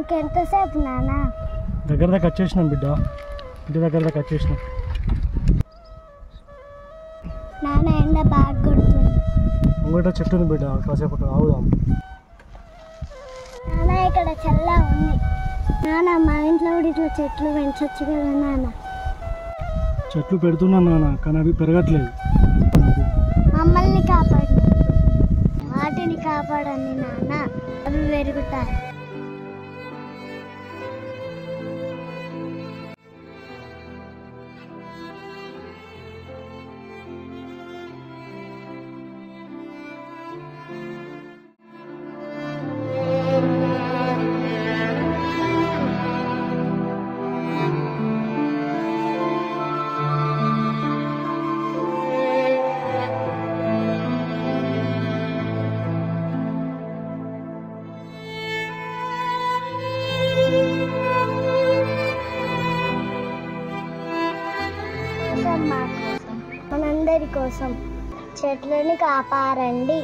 ఇంకెంతసేపు నాన్న? దగ్గర దాకా వచ్చేసినాం బిడ్డ, ఇంటి దగ్గర దాకా వచ్చేసినాం. నాన్న ఎండ బాగా కొడుతుంది. ఇంకోట చెట్టు ఉంది బిడ్డ, కాసేపు అక్కడ ఆగుదాం. నాన్న ఇక్కడ చల్లగా ఉంది. నాన్న మా ఇంట్లో కూడా ఇట్లా చెట్లు పెంచొచ్చు కదా నాన్న? చెట్లు పెడుతున్నాను నాన్న, కానీ అవి పెరగట్లేదు. మమ్మల్ని కాపాడు, వాటిని కాపాడండి నాన్న, అవి పెరుగుతాయి. మా కోసం, మనందరి కోసం చెట్లని కాపాడండి.